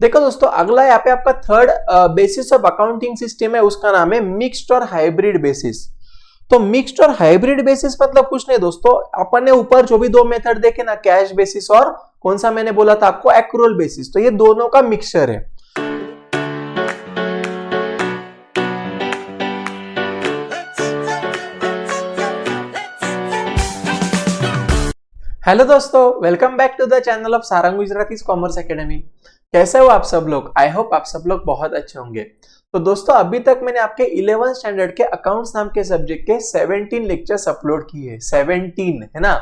देखो दोस्तों, अगला यहाँ पे आपका third basis of accounting system है, उसका नाम है मिक्स्ड और हाइब्रिड बेसिस। तो मिक्स्ड और हाइब्रिड बेसिस मतलब कुछ नहीं दोस्तों, अपन ने ऊपर जो भी दो मेथड देखे ना, कैश बेसिस और कौन सा मैंने बोला था आपको, एक्रूअल बेसिस, तो ये दोनों का मिक्सचर है। हेलो दोस्तों, welcome back to the channel of Sarang Gujrati's commerce academy. कैसे हो आप सब लोग? आई होप आप सब लोग बहुत अच्छे होंगे। तो दोस्तों, अभी तक मैंने आपके 11th स्टैंडर्ड के अकाउंट्स नाम के सब्जेक्ट के 17 लेक्चर्स अपलोड किए हैं। 17 है ना?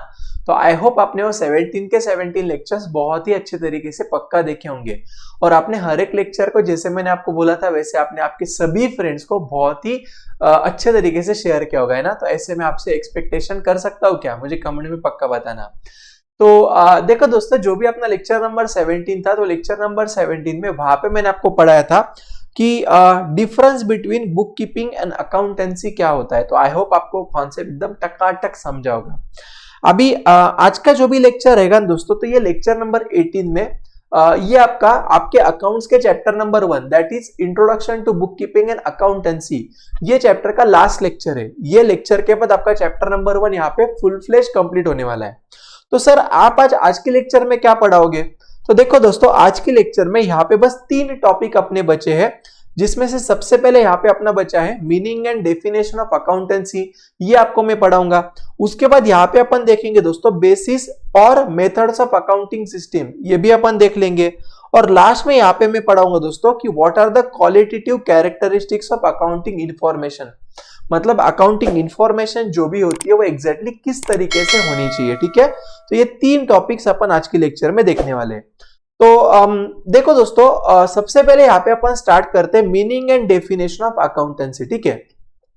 तो आई होप आपने वो 17 के 17 लेक्चर्स बहुत ही अच्छे तरीके से पक्का देखे होंगे और आपने हर एक लेक्चर को जैसे मैंने आपको बोला था वैसे आपने आपके सभी फ्रेंड्स को बहुत ही अच्छे तरीके से शेयर किया होगा, है ना? तो ऐसे मैं आपसे एक्सपेक्टेशन कर सकता हूँ क्या? मुझे कमेंट में पक्का बताना। तो देखो दोस्तों, जो भी अपना लेक्चर नंबर 17 था, तो लेक्चर नंबर 17 में वहां पे मैंने आपको पढ़ाया था कि difference between book keeping and accountancy क्या होता है। तो आई होप आपको कॉन्सेप्ट एकदम टकाटक समझा होगा। अभी आज का जो भी लेक्चर रहेगा दोस्तों, तो ये लेक्चर नंबर 18 में ये आपके अकाउंट्स के chapter number 1 that is introduction to book keeping and accountancy, ये चैप्टर का लास्ट लेक्चर है। ये लेक्चर के बाद आपका चैप्टर नंबर 1 यहाँ पे फुल फ्लेश कंप्लीट होने वाला है। तो सर आप आज के लेक्चर में क्या पढ़ाओगे? तो देखो दोस्तों, आज के लेक्चर में यहाँ पे बस 3 टॉपिक अपने बचे हैं, जिसमें से सबसे पहले यहाँ पे अपना बचा है meaning and definition of accountancy, ये आपको मैं पढ़ाऊंगा। उसके बाद यहाँ पे अपन देखेंगे दोस्तों बेसिस और मेथड्स ऑफ अकाउंटिंग सिस्टम, ये भी अपन देख लेंगे। और लास्ट में यहाँ पे मैं पढ़ाऊंगा दोस्तों कि what are the qualitative characteristics of accounting information, मतलब अकाउंटिंग इंफॉर्मेशन जो भी होती है वो एग्जैक्टली किस तरीके से होनी चाहिए। ठीक है, तो ये 3 टॉपिक्स अपन आज के लेक्चर में देखने वाले हैं। तो देखो दोस्तों, सबसे पहले यहाँ पे अपन स्टार्ट करते हैं meaning and definition of accountancy. ठीक है,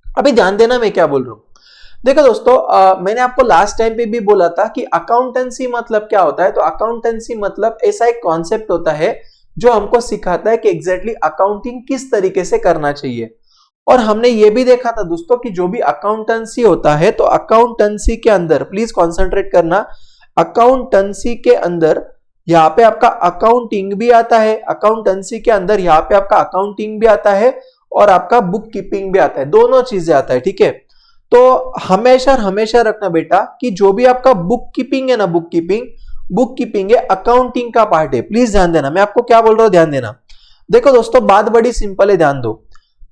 अभी ध्यान देना मैं क्या बोल रहा हूँ। देखो दोस्तों, मैंने आपको लास्ट टाइम पे भी बोला था कि अकाउंटेंसी मतलब क्या होता है। तो अकाउंटेंसी मतलब ऐसा एक कॉन्सेप्ट होता है जो हमको सिखाता है कि एग्जैक्टली अकाउंटिंग किस तरीके से करना चाहिए। और हमने ये भी देखा था दोस्तों कि जो भी अकाउंटेंसी होता है, तो अकाउंटेंसी के अंदर प्लीज कॉन्सेंट्रेट करना, अकाउंटेंसी के अंदर यहाँ पे आपका अकाउंटिंग भी आता है, अकाउंटेंसी के अंदर यहाँ पे आपका अकाउंटिंग भी आता है और आपका बुक कीपिंग भी आता है, दोनों चीजें आता है। ठीक है, तो हमेशा हमेशा रखना बेटा कि जो भी आपका बुक कीपिंग है ना, बुक कीपिंग है अकाउंटिंग का पार्ट है। प्लीज ध्यान देना, मैं आपको क्या बोल रहा हूँ, ध्यान देना। देखो दोस्तों, बात बड़ी सिंपल है, ध्यान दो।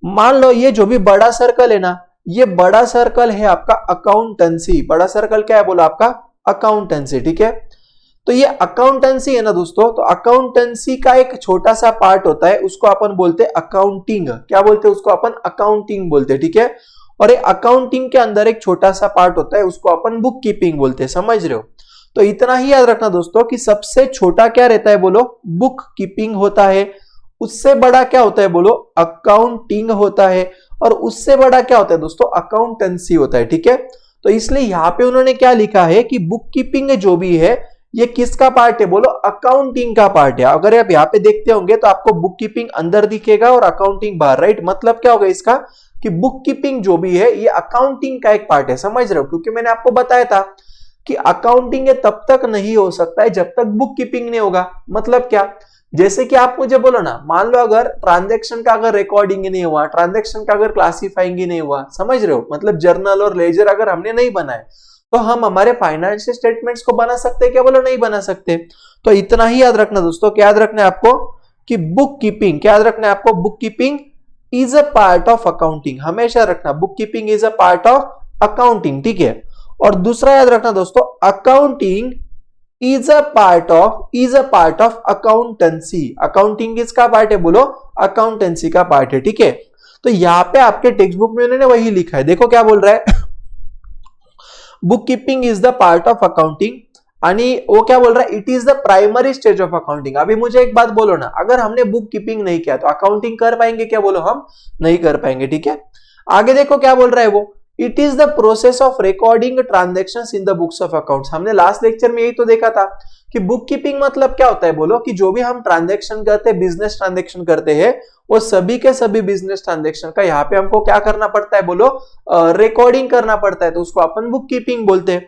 मान लो ये जो भी बड़ा सर्कल है ना, ये बड़ा सर्कल है आपका अकाउंटेंसी। बड़ा सर्कल क्या है बोला? आपका अकाउंटेंसी। ठीक है, तो ये अकाउंटेंसी है ना दोस्तों, तो अकाउंटेंसी का एक छोटा सा पार्ट होता है, उसको अपन बोलते हैं अकाउंटिंग। क्या बोलते हैं उसको? अपन अकाउंटिंग बोलते हैं। ठीक है, और ये अकाउंटिंग के अंदर एक छोटा सा पार्ट होता है, उसको अपन बुक कीपिंग बोलते हैं। समझ रहे हो? तो इतना ही याद रखना दोस्तों कि सबसे छोटा क्या रहता है बोलो? बुक कीपिंग होता है। उससे बड़ा क्या होता है बोलो? अकाउंटिंग होता है। और उससे बड़ा क्या होता है दोस्तों? अकाउंटेंसी होता है। ठीक है, तो इसलिए यहाँ पे उन्होंने क्या लिखा है कि बुक कीपिंग जो भी है ये किसका पार्ट है बोलो? अकाउंटिंग का पार्ट है। अगर आप यहाँ पे देखते होंगे तो आपको बुक कीपिंग अंदर दिखेगा और अकाउंटिंग बाहर, राइट? मतलब क्या होगा इसका कि बुक कीपिंग जो भी है ये अकाउंटिंग का एक पार्ट है। समझ रहे हो? क्योंकि मैंने आपको बताया था कि अकाउंटिंग तब तक नहीं हो सकता है जब तक बुक कीपिंग नहीं होगा। मतलब क्या? जैसे कि आप मुझे बोलो ना, मान लो अगर ट्रांजैक्शन का अगर रिकॉर्डिंग ही नहीं हुआ, ट्रांजैक्शन का अगर क्लासिफाइंग ही नहीं हुआ, समझ रहे हो? मतलब जर्नल और लेजर अगर हमने नहीं बनाए, तो हम हमारे फाइनेंशियल स्टेटमेंट्स को बना सकते हैं क्या बोलो? नहीं बना सकते। तो इतना ही याद रखना दोस्तों, क्या याद रखना है आपको कि बुक कीपिंग, क्या याद रखना है आपको? Book keeping is a part of accounting. हमेशा रखना book keeping is a part of accounting. ठीक है, और दूसरा याद रखना दोस्तों, accounting is a part of accountancy. Accounting किसका पार्ट है बोलो? अकाउंटेंसी का पार्ट है। ठीक है, तो यहाँ पे आपके टेक्स्ट बुक में उन्होंने वही लिखा है। देखो क्या बोल रहा है, book keeping is the part of accounting, आणि वो क्या बोल रहा है? It is the primary stage of accounting. अभी मुझे एक बात बोलो ना, अगर हमने बुक कीपिंग नहीं किया तो अकाउंटिंग कर पाएंगे क्या बोलो? हम नहीं कर पाएंगे। ठीक है, आगे देखो क्या बोल रहा है वो, it is the process of recording transactions in the books of accounts. हमने लास्ट लेक्चर में यही तो देखा था कि बुक कीपिंग मतलब क्या होता है बोलो? कि जो भी हम ट्रांजेक्शन करते हैं, बिजनेस ट्रांजेक्शन करते हैं, वो सभी के सभी बिजनेस ट्रांजेक्शन का यहाँ पे हमको क्या करना पड़ता है बोलो? रिकॉर्डिंग करना पड़ता है, तो उसको अपन बुक कीपिंग बोलते हैं।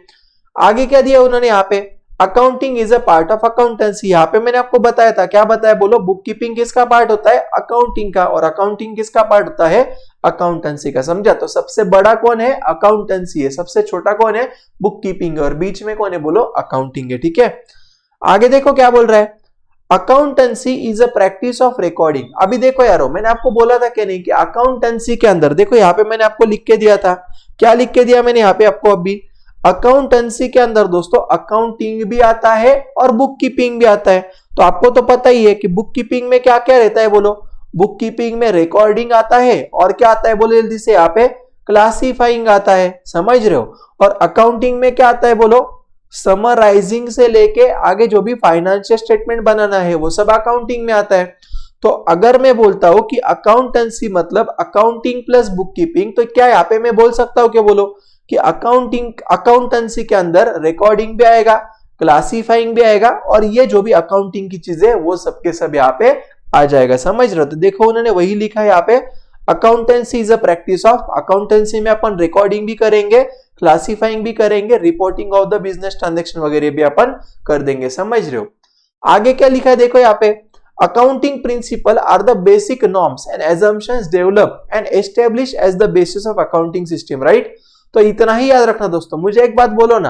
आगे क्या दिया उन्होंने यहाँ पे? Accounting is a part of accountancy. यहाँ पे मैंने आपको बताया था, क्या बताया बोलो, बुक कीपिंग किसका पार्ट होता है, अकाउंटिंग का, और अकाउंटिंग किसका पार्ट होता है, अकाउंटेंसी का। समझा? तो सबसे बड़ा कौन है, अकाउंटेंसी है, सबसे छोटा कौन है, बुक कीपिंग है, और बीच में कौन है बोलो, अकाउंटिंग है। ठीक है, आगे देखो क्या बोल रहा है, accountancy is a practice of recording. अभी देखो यारो, मैंने आपको बोला था कि नहीं कि अकाउंटेंसी के अंदर, देखो यहाँ पे मैंने आपको लिख के दिया था, क्या लिख के दिया मैंने यहाँ पे आपको, अभी अकाउंटेंसी के अंदर दोस्तों अकाउंटिंग भी आता है और बुक कीपिंग भी आता है। तो आपको तो पता ही है कि बुक कीपिंग में क्या क्या रहता है बोलो, बुक कीपिंग में रिकॉर्डिंग आता है, और क्या आता है बोलो जल्दी से, यहाँ पे क्लासीफाइंग आता है, समझ रहे हो, और अकाउंटिंग में क्या आता है बोलो, समराइजिंग से लेके आगे जो भी फाइनेंशियल स्टेटमेंट बनाना है वो सब अकाउंटिंग में आता है। तो अगर मैं बोलता हूं कि अकाउंटेंसी मतलब अकाउंटिंग प्लस बुक कीपिंग, तो क्या यहाँ पे मैं बोल सकता हूं क्या बोलो कि अकाउंटेंसी के अंदर रिकॉर्डिंग भी आएगा, क्लासीफाइंग भी आएगा, और ये जो भी अकाउंटिंग की चीजें वो सबके सब यहाँ पे आ जाएगा। समझ रहे हो? तो देखो उन्होंने वही लिखा है यहाँ पे, accountancy is a practice of, accountancy में अपन रिकॉर्डिंग भी करेंगे, क्लासीफाइंग भी करेंगे, reporting of the business transaction वगैरह भी अपन कर देंगे। समझ रहे हो? आगे क्या लिखा है देखो यहाँ पे, accounting principle are the basic norms and assumptions develop and establish as the basis of accounting system, right. तो इतना ही याद रखना दोस्तों। मुझे एक बात बोलो ना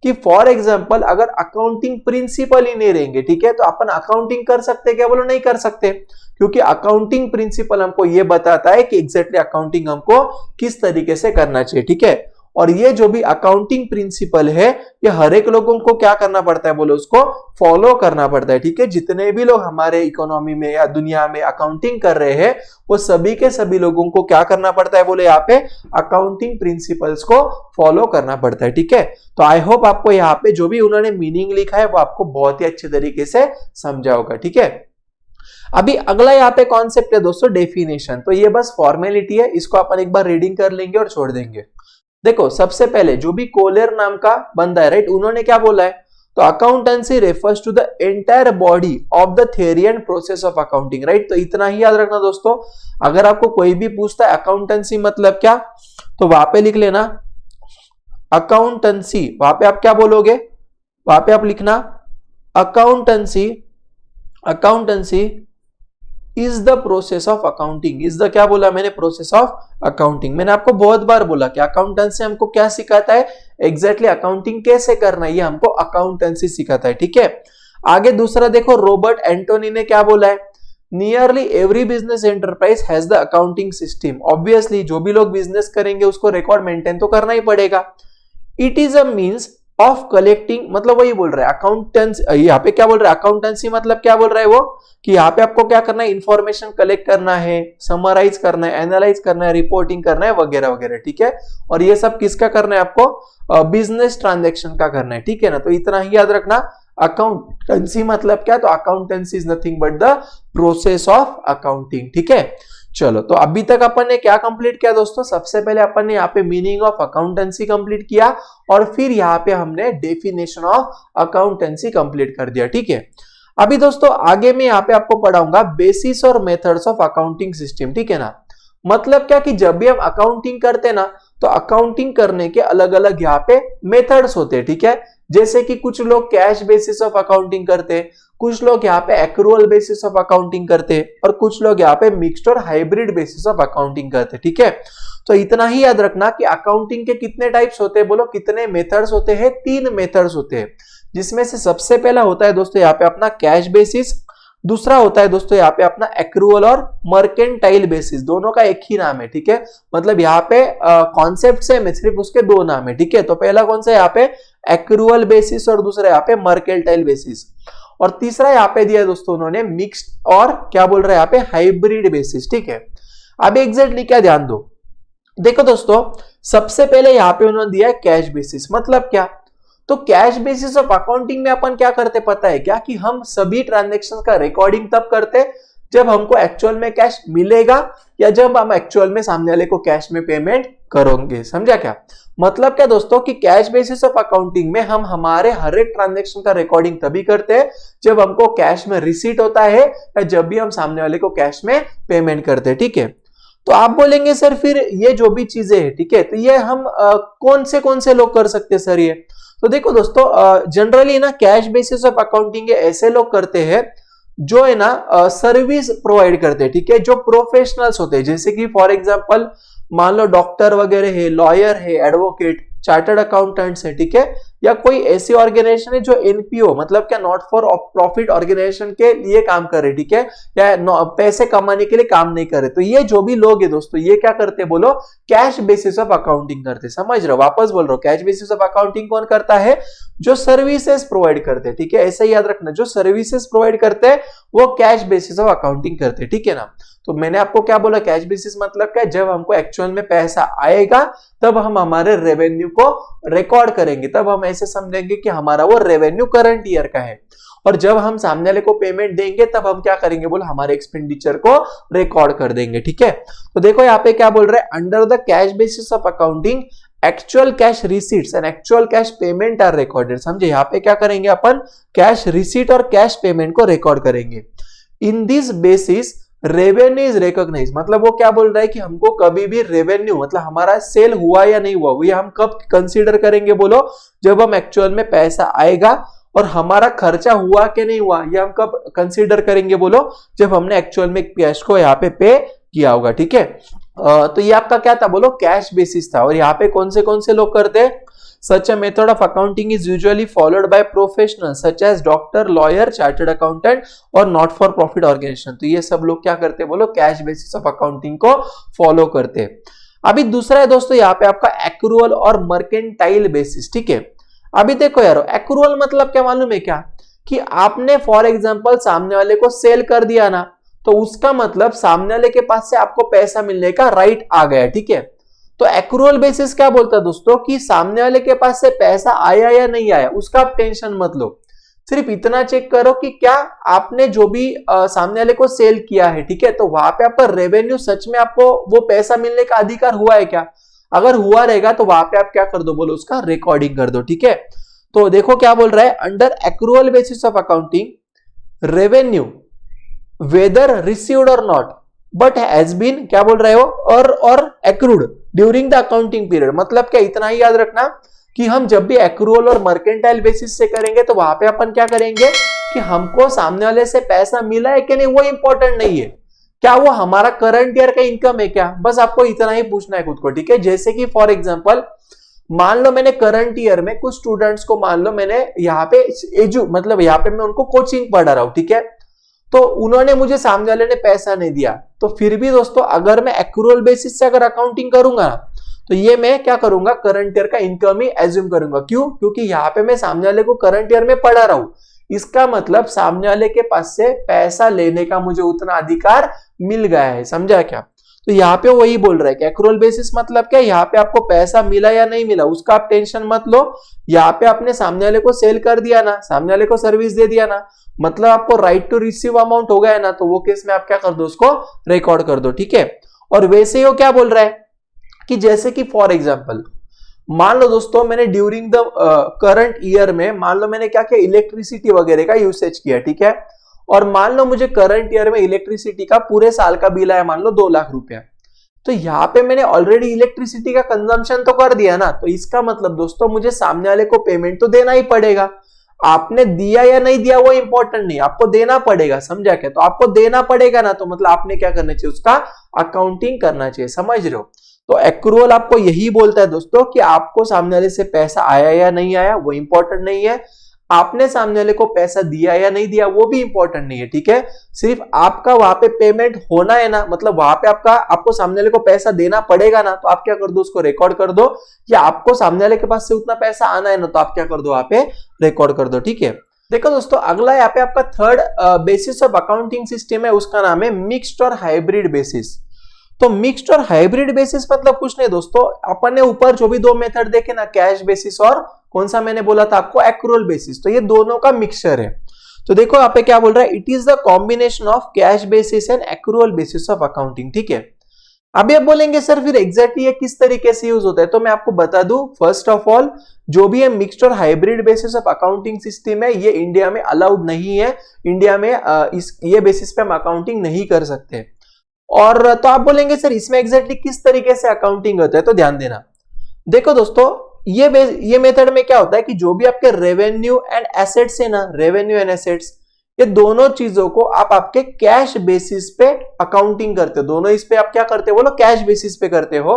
कि फॉर एग्जाम्पल अगर अकाउंटिंग प्रिंसिपल ही नहीं रहेंगे, ठीक है, तो अपन अकाउंटिंग कर सकते क्या बोलो, नहीं कर सकते, क्योंकि अकाउंटिंग प्रिंसिपल हमको ये बताता है कि एग्जैक्टली अकाउंटिंग हमको किस तरीके से करना चाहिए। ठीक है, और ये जो भी अकाउंटिंग प्रिंसिपल है ये हर एक लोगों को क्या करना पड़ता है बोलो, उसको फॉलो करना पड़ता है। ठीक है, जितने भी लोग हमारे इकोनॉमी में या दुनिया में अकाउंटिंग कर रहे हैं वो सभी के सभी लोगों को क्या करना पड़ता है बोले, यहाँ पे अकाउंटिंग प्रिंसिपल्स को फॉलो करना पड़ता है। ठीक है, तो आई होप आपको यहाँ पे जो भी उन्होंने मीनिंग लिखा है वो आपको बहुत ही अच्छे तरीके से समझा होगा। ठीक है, अभी अगला यहाँ पे कॉन्सेप्ट है दोस्तों डेफिनेशन। तो ये बस फॉर्मेलिटी है, इसको अपन एक बार रीडिंग कर लेंगे और छोड़ देंगे। देखो सबसे पहले जो भी कोलेर नाम का बंदा है, राइट, उन्होंने क्या बोला है, तो accountancy refers to the entire body of the theory and process of accounting, right. तो इतना ही याद रखना दोस्तों। अगर आपको कोई भी पूछता है अकाउंटेंसी मतलब क्या, तो वहां पे लिख लेना अकाउंटेंसी, वहां पे आप क्या बोलोगे, वहां पे आप लिखना accountancy is the process of accounting, is the क्या बोला मैंने, प्रोसेस ऑफ अकाउंटिंग। मैंने आपको बहुत बार बोला कि अकाउंटेंसी हमको क्या सिखाता है, एग्जैक्टली अकाउंटिंग कैसे करना है ये हमको अकाउंटेंसी सिखाता है। ठीक है, आगे दूसरा देखो, रॉबर्ट एंटोनी ने क्या बोला है, nearly every business enterprise has the accounting system. Obviously जो भी लोग बिजनेस करेंगे उसको रिकॉर्ड मेंटेन तो करना ही पड़ेगा। It is a means of collecting, मतलब वही बोल रहा है अकाउंटेंसी, यहाँ पे क्या बोल रहा है, अकाउंटेंसी मतलब क्या बोल रहा है वो, कि यहाँ पे आपको क्या करना है, इंफॉर्मेशन कलेक्ट करना है, समराइज करना है, एनालाइज करना है, रिपोर्टिंग करना है वगैरह वगैरह। ठीक है, और ये सब किसका करना है आपको, बिजनेस ट्रांजैक्शन का करना है। ठीक है ना, तो इतना ही याद रखना। अकाउंटेंसी मतलब क्या, तो accountancy is nothing but the process of accounting. ठीक है, चलो तो अभी तक अपन ने क्या कंप्लीट किया दोस्तों, सबसे पहले अपन ने यहाँ पे मीनिंग ऑफ अकाउंटेंसी कंप्लीट किया, और फिर यहाँ पे हमने डेफिनेशन ऑफ अकाउंटेंसी कंप्लीट कर दिया। ठीक है, अभी दोस्तों आगे मैं यहाँ पे आपको पढ़ाऊंगा बेसिस और मेथड्स ऑफ अकाउंटिंग सिस्टम। ठीक है ना, मतलब क्या कि जब भी हम अकाउंटिंग करते हैं ना, तो अकाउंटिंग करने के अलग अलग यहाँ पे मेथड्स होते हैं। ठीक है, जैसे कि कुछ लोग कैश बेसिस ऑफ अकाउंटिंग करते हैं, कुछ लोग यहाँ पे एक्रूअल बेसिस ऑफ अकाउंटिंग करते हैं, और कुछ लोग यहाँ पे मिक्स्ड और हाइब्रिड बेसिस ऑफ अकाउंटिंग करते हैं। ठीक है, तो इतना ही याद रखना कि अकाउंटिंग के कितने टाइप्स होते हैं बोलो, कितने मेथड्स होते हैं, 3 मेथड्स होते हैं, जिसमें से सबसे पहला होता है दोस्तों यहाँ पे अपना कैश बेसिस, दूसरा होता है दोस्तों यहाँ पे अपना एक्रूअल और मर्केंटाइल बेसिस, दोनों का एक ही नाम है। ठीक है, मतलब यहाँ पे कॉन्सेप्ट से में सिर्फ उसके 2 नाम है। ठीक है, तो पहला कौन सा यहाँ पे एक्रूअल बेसिस, और दूसरा यहाँ पे मर्केंटाइल बेसिस, और तीसरा यहाँ पे दिया दोस्तों उन्होंने मिक्स्ड और क्या बोल रहा है यहाँ पे हाइब्रिड बेसिस। ठीक है, अब एग्जैक्टली क्या ध्यान दो, देखो दोस्तों सबसे पहले यहाँ पे उन्होंने दिया है कैश बेसिस, मतलब क्या, तो कैश बेसिस ऑफ अकाउंटिंग में अपन क्या करते पता है क्या, कि हम सभी ट्रांजैक्शंस का रिकॉर्डिंग तब करते जब हमको एक्चुअल में कैश मिलेगा, या जब हम एक्चुअल में सामने वाले को कैश में पेमेंट करोगे। समझा क्या, मतलब क्या दोस्तों कि कैश बेसिस ऑफ अकाउंटिंग में हम हमारे हर एक ट्रांजैक्शन का रिकॉर्डिंग तभी करते हैं जब हमको कैश में रिसीट होता है, या जब भी हम सामने वाले को कैश में पेमेंट करते हैं। ठीक है, तो आप बोलेंगे सर फिर ये जो भी चीजें हैं, ठीक है, तो ये हम कौन से लोग कर सकते हैं सर ये, तो देखो दोस्तों, जनरली ना कैश बेसिस ऑफ अकाउंटिंग ऐसे लोग करते हैं जो है ना सर्विस प्रोवाइड करते हैं, ठीक है, जो प्रोफेशनल्स होते हैं, जैसे कि फॉर एग्जांपल मान लो डॉक्टर वगैरह है, लॉयर है, एडवोकेट, चार्टर्ड अकाउंटेंट्स है, ठीक है, या कोई ऐसी ऑर्गेनाइजेशन है जो एनपीओ मतलब क्या नॉट फॉर प्रॉफिट ऑर्गेनाइजेशन के लिए काम कर रहे, ठीक है, या पैसे कमाने के लिए काम नहीं कर रहे। तो ये जो भी लोग है दोस्तों, ये क्या करते हैं बोलो, कैश बेसिस ऑफ अकाउंटिंग करते। समझ रहे हो, वापस बोल रहा हूं, कैश बेसिस ऑफ अकाउंटिंग कौन करता है, जो सर्विसेज प्रोवाइड करते हैं, ठीक है, ऐसा याद रखना, जो सर्विसेज प्रोवाइड करते हैं वो कैश बेसिस ऑफ अकाउंटिंग करते हैं, ठीक है ना। तो मैंने आपको क्या बोला, कैश बेसिस मतलब क्या, जब हमको एक्चुअल में पैसा आएगा तब हम हमारे रेवेन्यू को रिकॉर्ड करेंगे, तब हम ऐसे समझेंगे कि हमारा वो रेवेन्यू करंट ईयर का है, और जब हम सामने वाले को पेमेंट देंगे तब हम क्या करेंगे बोलो, हमारे एक्सपेंडिचर को रिकॉर्ड कर देंगे, ठीक है। तो देखो यहाँ पे क्या बोल रहे हैं, under the cash basis of accounting actual cash receipts and actual cash payment are recorded. समझे, यहाँ पे क्या करेंगे अपन, कैश रिसीट और कैश पेमेंट को रिकॉर्ड करेंगे। In this basis revenue is recognise, मतलब वो क्या बोल रहा है कि हमको कभी भी रेवेन्यू मतलब हमारा सेल हुआ या नहीं हुआ, ये हम कब कंसीडर करेंगे बोलो, जब हम एक्चुअल में पैसा आएगा, और हमारा खर्चा हुआ कि नहीं हुआ ये हम कब कंसीडर करेंगे बोलो, जब हमने एक्चुअल में कैश को यहाँ पे किया होगा, ठीक है। तो ये आपका क्या था बोलो, कैश बेसिस था। और यहाँ पे कौन से लोग करते हैं, such a method of accounting is usually followed by professionals such as doctor, lawyer, chartered accountant और नॉट फॉर प्रॉफिट ऑर्गेनाइजेशन। तो ये सब लोग क्या करते हैं बोलो, कैश बेसिस ऑफ अकाउंटिंग को फॉलो करते हैं। अभी दूसरा है दोस्तों यहाँ पे आपका एक्रूअल और मर्केंटाइल बेसिस, ठीक है। अभी देखो यारो, एक्रूअल मतलब क्या मालूम है क्या, कि आपने फॉर एग्जांपल सामने वाले को सेल कर दिया ना, तो उसका मतलब सामने वाले के पास से आपको पैसा मिलने का राइट आ गया, ठीक है। तो एक्रूअल बेसिस क्या बोलता है दोस्तों, कि सामने वाले के पास से पैसा आया या नहीं आया उसका आप टेंशन मत लो, सिर्फ इतना चेक करो कि क्या आपने जो भी सामने वाले को सेल किया है, ठीक है, तो वहां पे आपका रेवेन्यू सच में आपको वो पैसा मिलने का अधिकार हुआ है क्या। अगर हुआ रहेगा तो वहां पे आप क्या कर दो बोलो, उसका रिकॉर्डिंग कर दो, ठीक है। तो देखो क्या बोल रहा है, under accrual basis of accounting revenue whether received और नॉट बट हैज बीन, क्या बोल रहे हो, और accrued during the accounting period. मतलब क्या, इतना ही याद रखना कि हम जब भी एक्रूअल और मर्केंटाइल बेसिस से करेंगे तो वहां पे अपन क्या करेंगे कि हमको सामने वाले से पैसा मिला है कि नहीं वो इंपॉर्टेंट नहीं है, क्या वो हमारा करंट ईयर का इनकम है क्या, बस आपको इतना ही पूछना है खुद को, ठीक है। जैसे कि फॉर एग्जांपल मान लो मैंने करंट ईयर में कुछ स्टूडेंट्स को, मान लो मैंने यहाँ पे मतलब यहाँ पे मैं उनको कोचिंग पढ़ा रहा हूं, ठीक है, तो उन्होंने मुझे सामने वाले ने पैसा नहीं दिया, तो फिर भी दोस्तों अगर मैं एक्रूअल बेसिस से अगर अकाउंटिंग करूंगा तो ये मैं क्या करूंगा, करंट ईयर का इनकम ही एज्यूम करूंगा। क्यों, क्योंकि यहाँ पे मैं सामने वाले को करंट ईयर में पढ़ा रहा हूं, इसका मतलब सामने वाले के पास से पैसा लेने का मुझे उतना अधिकार मिल गया है, समझा क्या। तो यहाँ पे वही बोल रहा है कि एक्रूअल बेसिस मतलब क्या, यहाँ पे आपको पैसा मिला या नहीं मिला उसका आप टेंशन मत लो, यहाँ पे आपने सामने वाले को सेल कर दिया ना, सामने वाले को सर्विस दे दिया ना, मतलब आपको राइट टू रिसीव अमाउंट हो गया है ना, तो वो केस में आप क्या कर दो, उसको रिकॉर्ड कर दो, ठीक है। और वैसे ही वो क्या बोल रहा है कि जैसे कि फॉर एग्जांपल मान लो दोस्तों मैंने ड्यूरिंग द करंट ईयर में मान लो मैंने क्या किया, इलेक्ट्रिसिटी वगैरह का यूसेज किया, ठीक है, और मान लो मुझे करंट ईयर में इलेक्ट्रिसिटी का पूरे साल का बिल आया मान लो 2 लाख रुपया, तो यहाँ पे मैंने ऑलरेडी इलेक्ट्रिसिटी का कंजम्पशन तो कर दिया ना, तो इसका मतलब दोस्तों मुझे सामने वाले को पेमेंट तो देना ही पड़ेगा। आपने दिया या नहीं दिया वो इंपॉर्टेंट नहीं, आपको देना पड़ेगा, समझा क्या। तो आपको देना पड़ेगा ना, तो मतलब आपने क्या करना चाहिए, उसका अकाउंटिंग करना चाहिए, समझ रहे हो। तो एक्रूअल आपको यही बोलता है दोस्तों कि आपको सामने वाले से पैसा आया या नहीं आया वो इंपॉर्टेंट नहीं है, आपने सामने वाले को पैसा दिया या नहीं दिया वो भी इंपॉर्टेंट नहीं है, ठीक है। सिर्फ आपका वहां पे पेमेंट होना है ना, मतलब वहां पे आपको सामने वाले को पैसा देना पड़ेगा ना, तो आप क्या कर दो, उसको रिकॉर्ड कर दो, या आपको सामने वाले के पास से उतना पैसा आना है ना, तो आप क्या कर दो, वहां पे रिकॉर्ड कर दो, ठीक है। देखो दोस्तों अगला यहाँ पे आपका third basis of accounting system है, उसका नाम है मिक्स्ड और हाइब्रिड बेसिस। तो मिक्स्ड और हाइब्रिड बेसिस मतलब कुछ नहीं दोस्तों, अपन ने ऊपर जो भी 2 मेथड देखे ना, कैश बेसिस और कौन सा मैंने बोला था आपको, एक्रूअल बेसिस, तो ये दोनों का मिक्सचर है। तो देखो यहाँ पे क्या बोल रहा है, it is the combination of cash basis and accrual basis of accounting, ठीक है। अभी आप बोलेंगे सर फिर एग्जैक्टली ये किस तरीके से यूज होता है, तो मैं आपको बता दूं, फर्स्ट ऑफ ऑल जो भी है मिक्स्ड और hybrid basis of accounting system है, ये इंडिया में अलाउड नहीं है, इंडिया में ये बेसिस पे हम अकाउंटिंग नहीं कर सकते। और तो आप बोलेंगे सर इसमें एग्जैक्टली किस तरीके से अकाउंटिंग होता है, तो ध्यान देना। देखो दोस्तों ये मेथड में क्या होता है कि जो भी आपके रेवेन्यू एंड एसेट्स है ना, रेवेन्यू एंड एसेट्स, ये दोनों चीजों को आप आपके कैश बेसिस पे अकाउंटिंग करते हो। दोनों इस पे आप क्या करते हो बोलो, कैश बेसिस पे करते हो।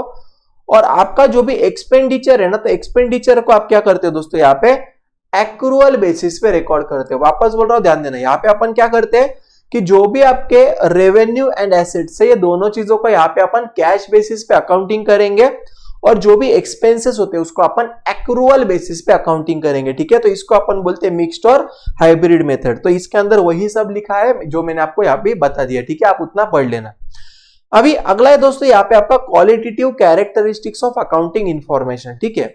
और आपका जो भी एक्सपेंडिचर है ना, तो एक्सपेंडिचर को आप क्या करते हो दोस्तों, यहाँ पे एक्रूअल बेसिस पे रिकॉर्ड करते हो। वापस बोल रहा हूं, ध्यान देना, यहाँ पे अपन क्या करते हैं कि जो भी आपके रेवेन्यू एंड एसेट्स है, ये दोनों चीजों को यहाँ पे अपन कैश बेसिस पे अकाउंटिंग करेंगे, और जो भी एक्सपेंसेस होते हैं उसको अपन एक्रूअल बेसिस पे अकाउंटिंग करेंगे। ठीक है, तो इसको अपन बोलते हैं मिक्स्ड और हाइब्रिड मेथड। तो इसके अंदर वही सब लिखा है जो मैंने आपको यहाँ पे बता दिया। ठीक है, आप उतना पढ़ लेना। अभी अगला है दोस्तों यहाँ पे आपका qualitative characteristics of accounting information. ठीक है,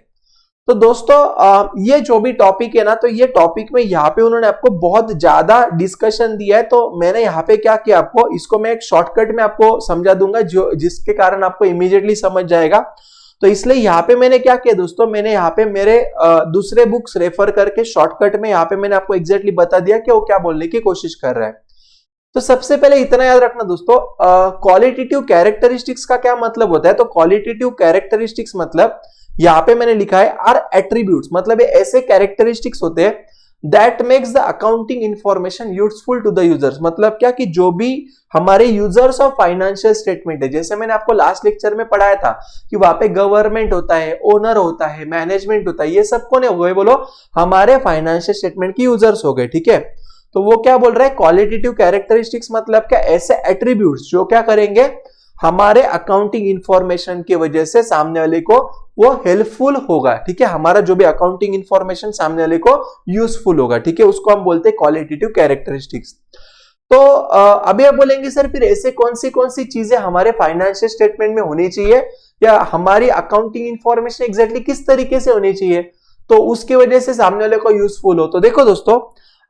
तो दोस्तों ये जो भी टॉपिक है ना, तो ये टॉपिक में यहाँ पे उन्होंने आपको बहुत ज्यादा डिस्कशन दिया है। तो मैंने यहाँ पे क्या किया, आपको इसको मैं एक शॉर्टकट में आपको समझा दूंगा, जो जिसके कारण आपको इमीडिएटली समझ जाएगा। तो इसलिए यहाँ पे मैंने क्या किया दोस्तों, मैंने यहाँ पे मेरे दूसरे बुक्स रेफर करके शॉर्टकट में यहाँ पे मैंने आपको एग्जैक्टली बता दिया कि वो क्या बोलने की कोशिश कर रहा है। तो सबसे पहले इतना याद रखना दोस्तों, क्वालिटेटिव कैरेक्टरिस्टिक्स का क्या मतलब होता है। तो क्वालिटेटिव कैरेक्टरिस्टिक्स मतलब यहाँ पे मैंने लिखा है आर एट्रीब्यूट्स, मतलब ये ऐसे कैरेक्टरिस्टिक्स होते हैं that makes the accounting information useful to the users. मतलब क्या कि जो भी हमारे यूजर्स ऑफ फाइनेंशियल स्टेटमेंट है, जैसे मैंने आपको लास्ट लेक्चर में पढ़ाया था कि वहां पे गवर्नमेंट होता है, ओनर होता है, मैनेजमेंट होता है, ये सब कौन है हो गए बोलो, हमारे फाइनेंशियल स्टेटमेंट की यूजर्स हो गए। ठीक है, तो वो क्या बोल रहा है, क्वालिटेटिव कैरेक्टरिस्टिक्स मतलब क्या, ऐसे एट्रीब्यूट्स जो क्या करेंगे, हमारे अकाउंटिंग इंफॉर्मेशन की वजह से सामने वाले को वो हेल्पफुल होगा। ठीक है, हमारा जो भी अकाउंटिंग इंफॉर्मेशन सामने वाले को यूजफुल होगा। ठीक है, उसको हम बोलते हैं क्वालिटेटिव कैरेक्टरिस्टिक्स। तो अभी आप बोलेंगे सर फिर ऐसे कौन सी चीजें हमारे फाइनेंशियल स्टेटमेंट में होनी चाहिए, या हमारी अकाउंटिंग इंफॉर्मेशन एग्जैक्टली किस तरीके से होनी चाहिए तो उसकी वजह से सामने वाले को यूजफुल हो। तो देखो दोस्तों,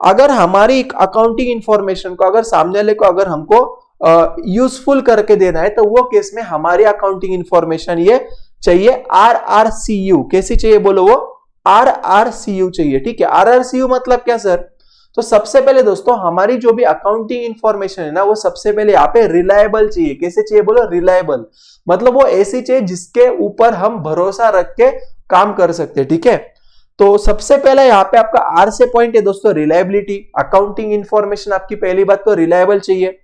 अगर हमारी अकाउंटिंग इंफॉर्मेशन को अगर सामने वाले को अगर हमको यूजफुल करके देना है, तो वो केस में हमारी अकाउंटिंग इंफॉर्मेशन ये चाहिए RRCU। कैसी चाहिए बोलो, वो RRCU चाहिए। ठीक है, RRCU मतलब क्या सर, तो सबसे पहले दोस्तों हमारी जो भी अकाउंटिंग इंफॉर्मेशन है ना, वो सबसे पहले यहाँ पे रिलायबल चाहिए। कैसे चाहिए बोलो, रिलायबल, मतलब वो ऐसी चाहिए जिसके ऊपर हम भरोसा रख के काम कर सकते हैं। ठीक है, तो सबसे पहले यहाँ पे आपका R से पॉइंट है दोस्तों रिलायबिलिटी। अकाउंटिंग इंफॉर्मेशन आपकी पहली बात तो रिलायबल चाहिए।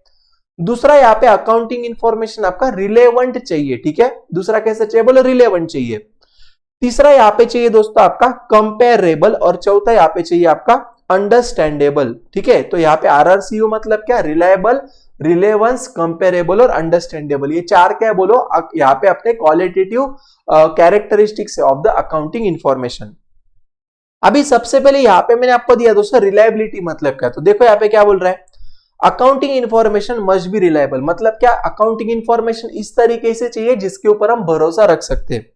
दूसरा यहाँ पे अकाउंटिंग इंफॉर्मेशन आपका रिलेवेंट चाहिए। ठीक है, दूसरा कैसे चाहिए बोलो, रिलेवेंट चाहिए। तीसरा यहाँ पे चाहिए दोस्तों आपका कंपेरेबल, और चौथा यहाँ पे चाहिए आपका अंडरस्टैंडेबल। ठीक है, तो यहाँ पे RRCU मतलब क्या, रिलायबल, रिलेवेंस, कंपेरेबल और अंडरस्टैंडेबल। ये चार क्या है बोलो, यहाँ पे अपने qualitative characteristics of the accounting information. अभी सबसे पहले यहाँ पे मैंने आपको दिया दोस्तों रिलायबिलिटी मतलब क्या, तो देखो यहाँ पे क्या बोल रहा है, accounting information must be reliable. मतलब क्या, अकाउंटिंग इंफॉर्मेशन इस तरीके से चाहिए जिसके ऊपर हम भरोसा रख सकते हैं।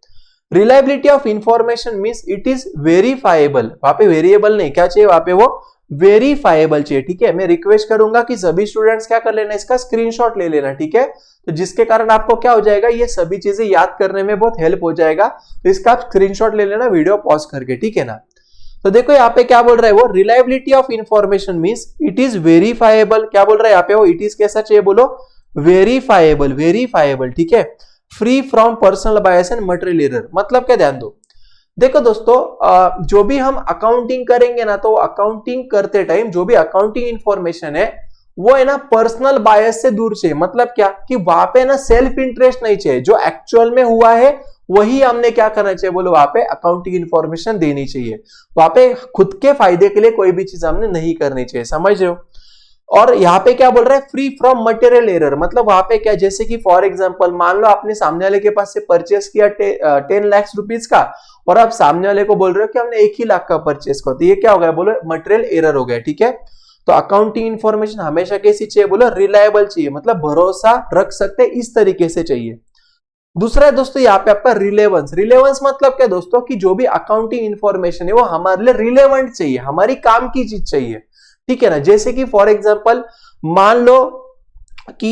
Reliability of information means it is verifiable. वहां पे वेरिएबल नहीं, क्या चाहिए वहां पे, वो वेरीफाइबल चाहिए। ठीक है, मैं रिक्वेस्ट करूंगा कि सभी स्टूडेंट्स क्या कर लेना, इसका स्क्रीनशॉट ले लेना। ठीक है, तो जिसके कारण आपको क्या हो जाएगा, ये सभी चीजें याद करने में बहुत हेल्प हो जाएगा। तो इसका आप स्क्रीनशॉट ले लेना वीडियो पॉज करके। ठीक है ना, तो देखो यहाँ पे क्या बोल रहा है वो, reliability of information means it is verifiable. क्या बोल रहा है यहाँ पे वो, इट इज कैसा चाहिए बोलो, वेरीफाइबल, वेरीफाइबल। ठीक है, free from personal bias and material error. मतलब क्या, ध्यान दो, देखो दोस्तों जो भी हम अकाउंटिंग करेंगे ना, तो अकाउंटिंग करते टाइम जो भी अकाउंटिंग इंफॉर्मेशन है वो है ना पर्सनल बायस से दूर चाहिए। मतलब क्या कि वहां पे ना सेल्फ इंटरेस्ट नहीं चाहिए, जो एक्चुअल में हुआ है वही हमने क्या करना चाहिए बोलो, वहां पे अकाउंटिंग इंफॉर्मेशन देनी चाहिए। वहां पे खुद के फायदे के लिए कोई भी चीज हमने नहीं करनी चाहिए, समझ रहे हो। और यहाँ पे क्या बोल रहा है, फ्री फ्रॉम मटेरियल एरर। मतलब वहां पे क्या, जैसे कि फॉर एग्जांपल मान लो आपने सामने वाले के पास से परचेस किया 10 लाख रुपीज का, और आप सामने वाले को बोल रहे हो कि हमने 1 ही लाख का परचेस कर, तो ये क्या हो गया बोलो, मटेरियल एरर हो गया। ठीक है, तो अकाउंटिंग इंफॉर्मेशन हमेशा कैसी चाहिए बोलो, रिलायबल चाहिए, मतलब भरोसा रख सकते इस तरीके से चाहिए। दूसरा है दोस्तों यहाँ पे आपका रिलेवेंस। रिलेवेंस मतलब क्या दोस्तों, कि जो भी अकाउंटिंग इंफॉर्मेशन है वो हमारे लिए रिलेवेंट चाहिए, हमारी काम की चीज चाहिए। ठीक है ना, जैसे कि फॉर एग्जांपल मान लो कि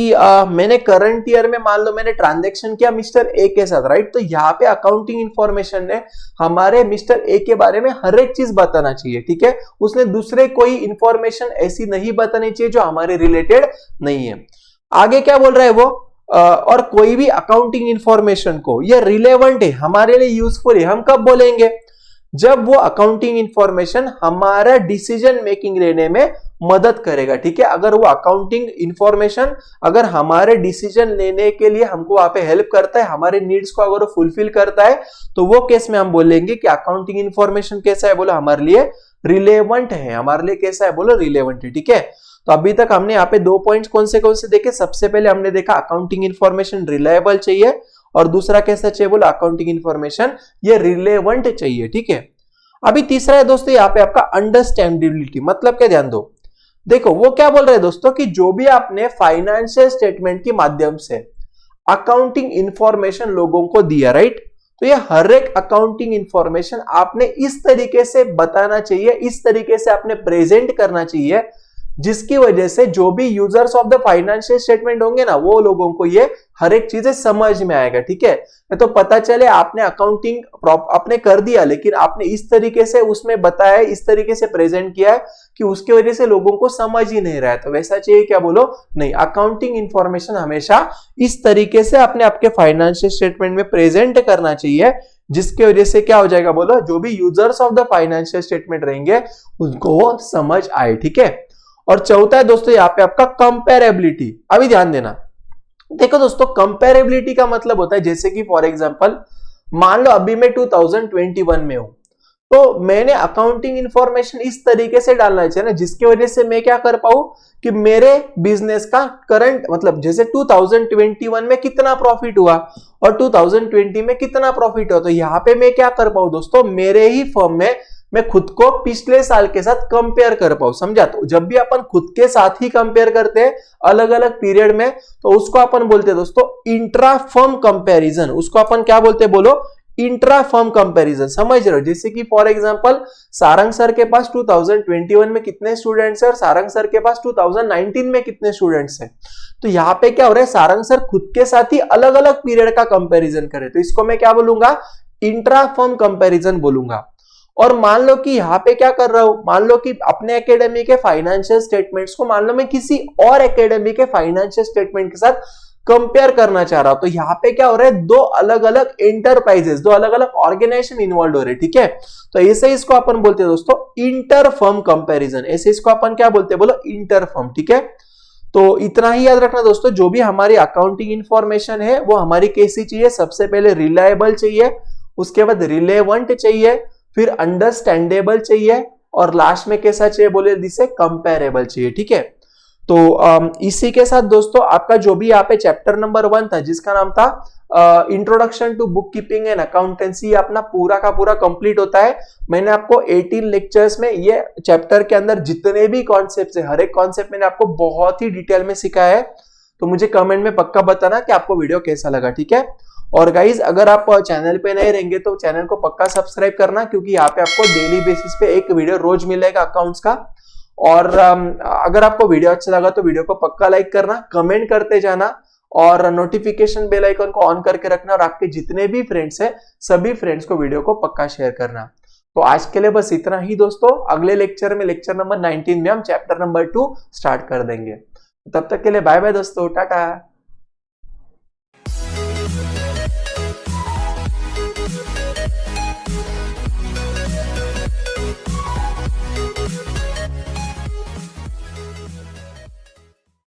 मैंने करंट ईयर में मान लो मैंने ट्रांजैक्शन किया मिस्टर ए के साथ, राइट। तो यहाँ पे अकाउंटिंग इंफॉर्मेशन ने हमारे मिस्टर ए के बारे में हर एक चीज बताना चाहिए। ठीक है, उसने दूसरे कोई इंफॉर्मेशन ऐसी नहीं बतानी चाहिए जो हमारे रिलेटेड नहीं है। आगे क्या बोल रहा है वो, और कोई भी अकाउंटिंग इंफॉर्मेशन को ये रिलेवेंट है, हमारे लिए यूजफुल है, हम कब बोलेंगे? जब वो अकाउंटिंग इंफॉर्मेशन हमारा डिसीजन मेकिंग लेने में मदद करेगा, ठीक है। अगर वो अकाउंटिंग इंफॉर्मेशन अगर हमारे डिसीजन लेने के लिए हमको वहां पे हेल्प करता है, हमारे नीड्स को अगर वो फुलफिल करता है, तो वो केस में हम बोलेंगे कि अकाउंटिंग इंफॉर्मेशन कैसा है, बोलो हमारे लिए रिलेवेंट है, हमारे लिए कैसा है, बोलो रिलेवेंट है, ठीक है। तो अभी तक हमने यहाँ पे 2 पॉइंट्स कौन से देखे? सबसे पहले हमने देखा अकाउंटिंग इंफॉर्मेशन रिलायबल चाहिए, और दूसरा कैसा चाहिए, बोलो अकाउंटिंग इंफॉर्मेशन ये रिलेवेंट चाहिए, ठीक है। अभी तीसरा है दोस्तों यहाँ पे आपका अंडरस्टैंडेबिलिटी, मतलब क्या, ध्यान दो। देखो वो क्या बोल रहे हैं दोस्तों कि जो भी आपने फाइनेंशियल स्टेटमेंट के माध्यम से अकाउंटिंग इंफॉर्मेशन लोगों को दिया, राइट, तो ये हर एक अकाउंटिंग इंफॉर्मेशन आपने इस तरीके से बताना चाहिए, इस तरीके से आपने प्रेजेंट करना चाहिए, जिसकी वजह से जो भी users of the financial statement होंगे ना, वो लोगों को ये हर एक चीजें समझ में आएगा, ठीक है। तो पता चले आपने अकाउंटिंग आपने कर दिया, लेकिन आपने इस तरीके से उसमें बताया, इस तरीके से प्रेजेंट किया है कि उसकी वजह से लोगों को समझ ही नहीं रहा है, तो वैसा चाहिए क्या, बोलो नहीं। अकाउंटिंग इंफॉर्मेशन हमेशा इस तरीके से आपने आपके फाइनेंशियल स्टेटमेंट में प्रेजेंट करना चाहिए, जिसकी वजह से क्या हो जाएगा, बोलो जो भी users of the financial statement रहेंगे उनको वो समझ आए, ठीक है। और चौथा है दोस्तों यहाँ पे आपका कंपेरेबिलिटी। अभी ध्यान देना, देखो दोस्तों कंपेरेबिलिटी का मतलब होता है जैसे कि फॉर एग्जांपल मान लो अभी मैं 2021 में हूं, तो मैंने अकाउंटिंग इंफॉर्मेशन इस तरीके से डालना चाहिए ना, जिसकी वजह से मैं क्या कर पाऊं कि मेरे बिजनेस का करंट मतलब जैसे 2021 में कितना प्रॉफिट हुआ और 2020 में कितना प्रॉफिट हुआ, तो यहाँ पे मैं क्या कर पाऊं दोस्तों, मेरे ही फर्म में मैं खुद को पिछले साल के साथ कंपेयर कर पाऊं, समझा। तो जब भी अपन खुद के साथ ही कंपेयर करते हैं अलग अलग पीरियड में, तो उसको अपन बोलते हैं दोस्तों इंट्रा फर्म कंपैरिजन, उसको अपन क्या बोलते हैं, बोलो इंट्रा फर्म कंपैरिजन, समझ रहे हो। जैसे कि फॉर एग्जांपल सारंग सर के पास 2021 में कितने स्टूडेंट्स हैं और सारंग सर के पास 2019 में कितने स्टूडेंट्स हैं, तो यहाँ पे क्या हो रहा है, सारंग सर खुद के साथ ही अलग अलग पीरियड का कंपैरिजन करे, तो इसको मैं क्या बोलूंगा, इंट्रा फर्म कंपैरिजन बोलूंगा। और मान लो कि यहाँ पे क्या कर रहा हूं, मान लो कि अपने एकेडमी के फाइनेंशियल स्टेटमेंट्स को मान लो मैं किसी और एकेडमी के फाइनेंशियल स्टेटमेंट के साथ कंपेयर करना चाह रहा हूं, तो यहाँ पे क्या हो रहा है, दो अलग अलग एंटरप्राइजेस, दो अलग अलग ऑर्गेनाइजेशन इन्वॉल्व हो रहे हैं, ठीक है। तो ऐसे इसको अपन बोलते हैं दोस्तों इंटर फर्म कंपैरिजन, ऐसे इसको अपन क्या बोलते हैं, बोलो इंटर फर्म, ठीक है। तो इतना ही याद रखना दोस्तों, जो भी हमारी अकाउंटिंग इंफॉर्मेशन है वो हमारी कैसी चाहिए, सबसे पहले रिलायबल चाहिए, उसके बाद रिलेवेंट चाहिए, फिर अंडरस्टैंडेबल चाहिए, और लास्ट में कैसा चाहिए, बोले जिसे कंपेरेबल चाहिए, ठीक है। तो इसी के साथ दोस्तों आपका जो भी यहाँ पे चैप्टर नंबर 1 था, जिसका नाम था introduction to book keeping and accountancy, अपना पूरा का पूरा कंप्लीट होता है। मैंने आपको 18 लेक्चर्स में ये चैप्टर के अंदर जितने भी कॉन्सेप्ट है, हर एक कॉन्सेप्ट मैंने आपको बहुत ही डिटेल में सिखाया है। तो मुझे कमेंट में पक्का बताना कि आपको वीडियो कैसा लगा, ठीक है। और गाइज अगर आप चैनल पे नए रहेंगे तो चैनल को पक्का सब्सक्राइब करना, क्योंकि यहाँ पे आपको डेली बेसिस पे एक वीडियो रोज मिलेगा अकाउंट्स का। और अगर आपको वीडियो अच्छा लगा तो वीडियो को पक्का लाइक करना, कमेंट करते जाना, और नोटिफिकेशन बेल आइकन को ऑन करके रखना, और आपके जितने भी फ्रेंड्स हैं सभी फ्रेंड्स को वीडियो को पक्का शेयर करना। तो आज के लिए बस इतना ही दोस्तों, अगले लेक्चर में लेक्चर नंबर 19 में हम चैप्टर नंबर 2 स्टार्ट कर देंगे। तब तक के लिए बाय बाय दोस्तों, टाटा।